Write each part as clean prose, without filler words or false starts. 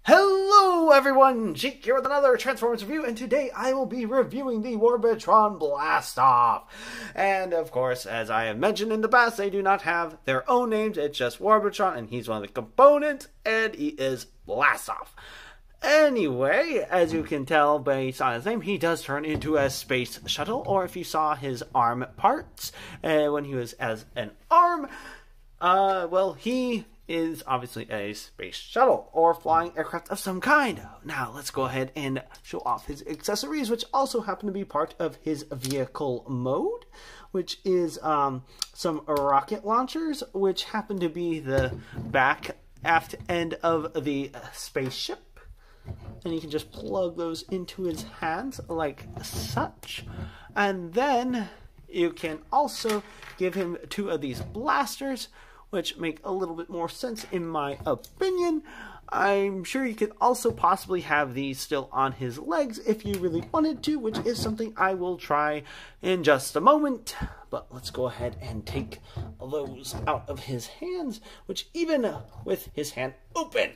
Hello everyone, Jake here with another Transformers review, and today I will be reviewing the Warbotron Blast Off. And of course, as I have mentioned in the past, they do not have their own names, it's just Warbotron, and he's one of the components, and he is Blast Off. Anyway, as you can tell based on his name, he does turn into a space shuttle, or if you saw his arm parts, when he was as an arm, well, he is obviously a space shuttle or flying aircraft of some kind. Now let's go ahead and show off his accessories, which also happen to be part of his vehicle mode, which is some rocket launchers, which happen to be the back aft end of the spaceship, and you can just plug those into his hands like such. And then you can also give him two of these blasters, which make a little bit more sense in my opinion. I'm sure you could also possibly have these still on his legs if you really wanted to, which is something I will try in just a moment. But let's go ahead and take those out of his hands, which even with his hand open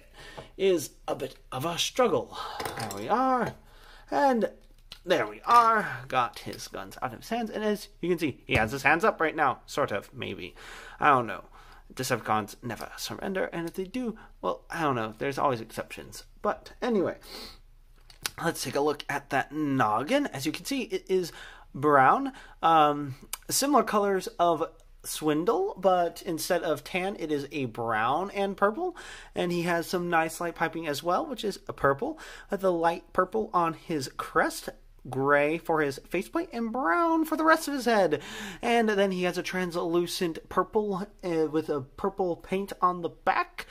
is a bit of a struggle. There we are. And there we are. Got his guns out of his hands, and as you can see, he has his hands up right now. Sort of, maybe. I don't know. Decepticons never surrender, and if they do, well, I don't know, there's always exceptions. But anyway, let's take a look at that noggin. As you can see, it is brown, similar colors of Swindle, but instead of tan, it is a brown and purple, and he has some nice light piping as well, which is a purple, with the light purple on his crest, gray for his faceplate, and brown for the rest of his head. And then he has a translucent purple with a purple paint on the back,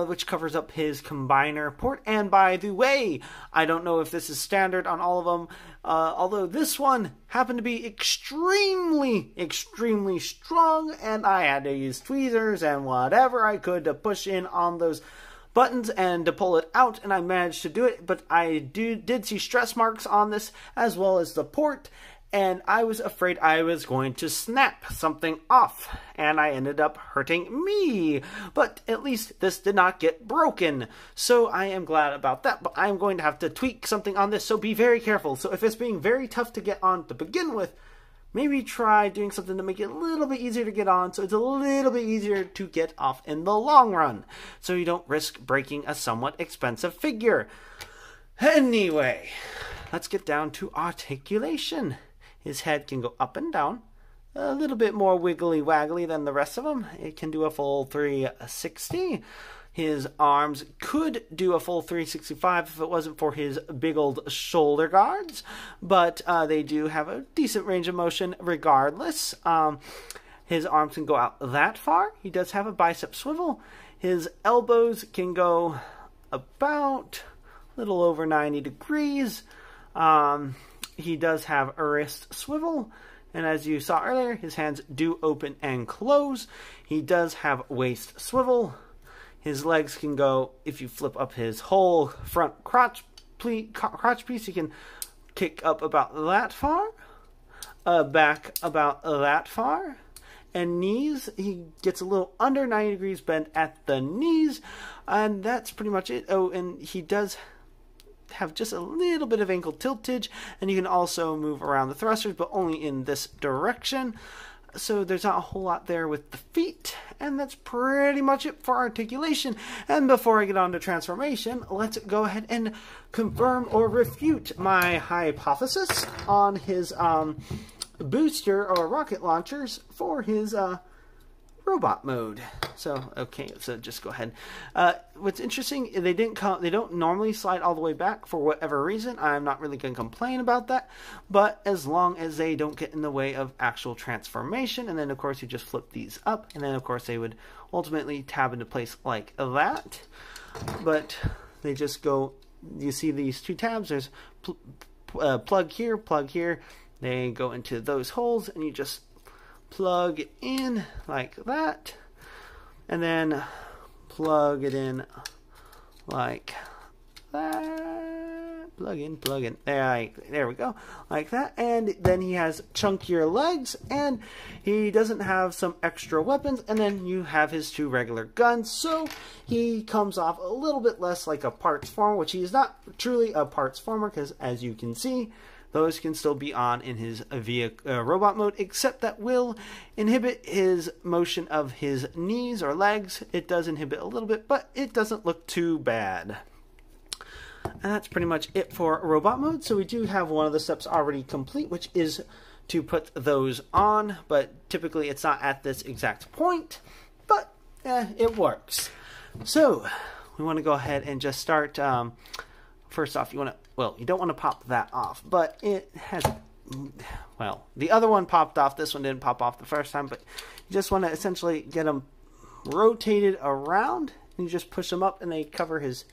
which covers up his combiner port. And by the way, I don't know if this is standard on all of them, although this one happened to be extremely strong, and I had to use tweezers and whatever I could to push in on those buttons and to pull it out, and I managed to do it, but I did see stress marks on this as well as the port, and I was afraid I was going to snap something off, and I ended up hurting me. But at least this did not get broken, so I am glad about that. But I'm going to have to tweak something on this, so be very careful. So if it's being very tough to get on to begin with, maybe try doing something to make it a little bit easier to get on, so it's a little bit easier to get off in the long run, so you don't risk breaking a somewhat expensive figure. Anyway, let's get down to articulation. His head can go up and down, a little bit more wiggly-waggly than the rest of them. It can do a full 360. His arms could do a full 365 if it wasn't for his big old shoulder guards, but they do have a decent range of motion regardless. His arms can go out that far. He does have a bicep swivel. His elbows can go about a little over 90 degrees. He does have a wrist swivel. And as you saw earlier, his hands do open and close. He does have waist swivel. His legs can go, if you flip up his whole front crotch piece, he can kick up about that far, back about that far, and knees, he gets a little under 90 degrees bend at the knees, and that's pretty much it. Oh, and he does have just a little bit of ankle tiltage, and you can also move around the thrusters, but only in this direction. So there's not a whole lot there with the feet, and that's pretty much it for articulation. And before I get on to transformation, let's go ahead and confirm or refute my hypothesis on his booster or rocket launchers for his robot mode. So okay, so just go ahead. What's interesting, they don't normally slide all the way back for whatever reason. I'm not really going to complain about that, but as long as they don't get in the way of actual transformation. And then of course you just flip these up, and then of course they would ultimately tab into place like that. But they just go, you see these two tabs, there's plug here. They go into those holes, and you just plug in like that, and then plug it in like that, plug in. There we go, like that. And then he has chunkier legs, and he doesn't have some extra weapons. And then you have his 2 regular guns, so he comes off a little bit less like a parts former, which he is not truly a parts former, because as you can see, those can still be on in his robot mode, except that will inhibit his motion of his knees or legs. It does inhibit a little bit, but it doesn't look too bad. And that's pretty much it for robot mode. So we do have one of the steps already complete, which is to put those on, but typically it's not at this exact point, but it works. So we want to go ahead and just start. First off, you don't want to pop that off, but it has, well, the other one popped off. This one didn't pop off the first time, but you just want to essentially get them rotated around, and you just push them up, and they cover his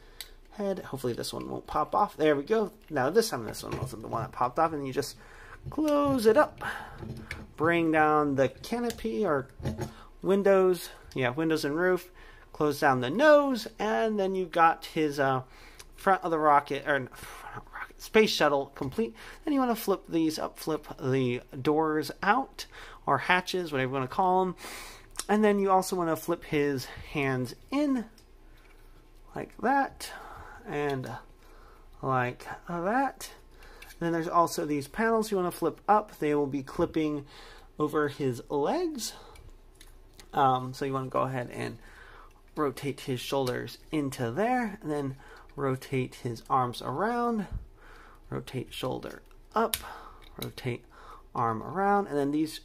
head. Hopefully this one won't pop off. There we go. Now this time this one wasn't the one that popped off, and you just close it up. Bring down the canopy or windows. Yeah, windows and roof. Close down the nose, and then you've got his front of the rocket, or space shuttle complete. Then you want to flip these up, flip the doors out, or hatches, whatever you want to call them. And then you also want to flip his hands in, like that, and like that. Then there's also these panels you want to flip up. They will be clipping over his legs. So you want to go ahead and rotate his shoulders into there, and then rotate his arms around, rotate shoulder up, rotate arm around, and then these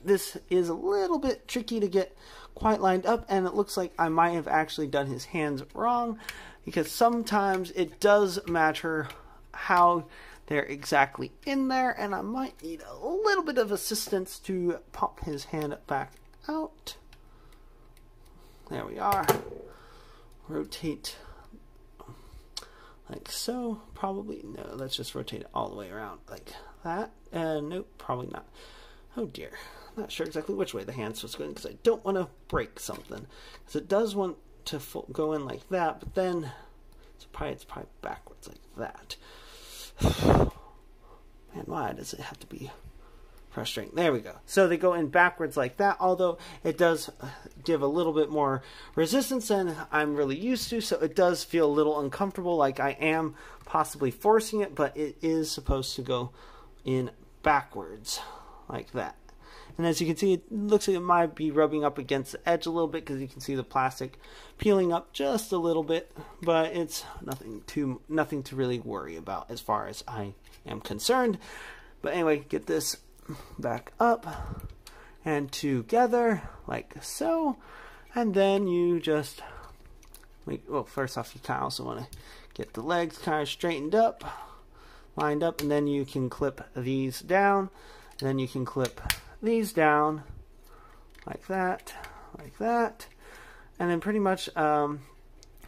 this is a little bit tricky to get quite lined up, and it looks like I might have actually done his hands wrong, because sometimes it does matter how they're exactly in there, and I might need a little bit of assistance to pop his hand back out. There we are. Rotate like so. Probably no, let's just rotate it all the way around like that. Nope, probably not. Oh dear, not sure exactly which way the hand's supposed to go in, because I don't want to break something, because it does want to go in like that, but then it's probably backwards like that. Man, why does it have to be frustrating? There we go. So they go in backwards like that, although it does give a little bit more resistance than I'm really used to, so it does feel a little uncomfortable, like I am possibly forcing it, but it is supposed to go in backwards like that. And as you can see, it looks like it might be rubbing up against the edge a little bit, because you can see the plastic peeling up just a little bit, but it's nothing to really worry about as far as I am concerned. But anyway, get this back up and together like so, and then you just well, first off, you kind of also want to get the legs kind of straightened up, lined up, and then you can clip these down, and then you can clip these down like that, and then pretty much got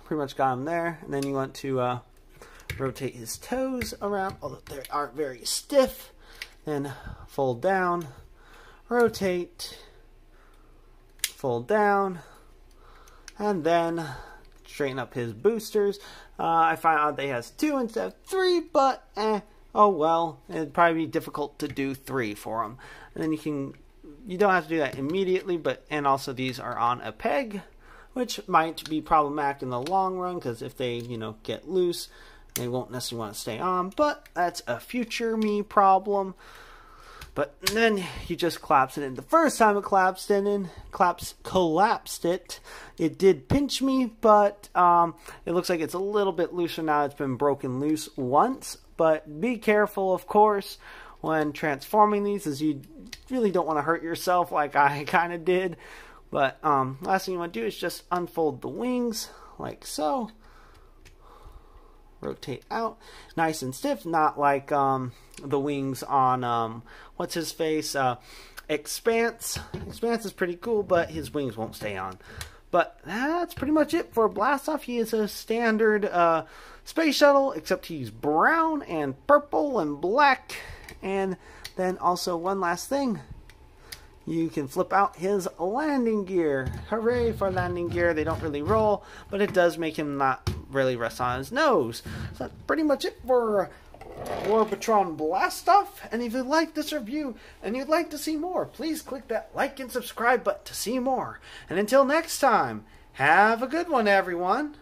them there. And then you want to rotate his toes around, although they aren't very stiff. Then fold down, rotate, fold down, and then straighten up his boosters. I found out they has 2 instead of 3, but oh well, it'd probably be difficult to do 3 for them. And then you don't have to do that immediately, and also these are on a peg, which might be problematic in the long run, because if they, get loose, they won't necessarily want to stay on, but that's a future me problem. But then you just collapse it in. The first time it collapsed it, it did pinch me, but it looks like it's a little bit looser now. It's been broken loose once, but be careful, of course, when transforming these, as you really don't want to hurt yourself like I kind of did. But last thing you want to do is just unfold the wings like so. Rotate out, nice and stiff, not like the wings on what's his face, Expanse. Expanse is pretty cool, but his wings won't stay on. But that's pretty much it for Blast Off. He is a standard space shuttle, except he's brown and purple and black. And then also one last thing, you can flip out his landing gear. Hooray for landing gear. They don't really roll, but it does make him not really rests on his nose. So that's pretty much it for Warbotron Blast Off. And if you like this review and you'd like to see more, please click that like and subscribe button to see more. And until next time, have a good one, everyone.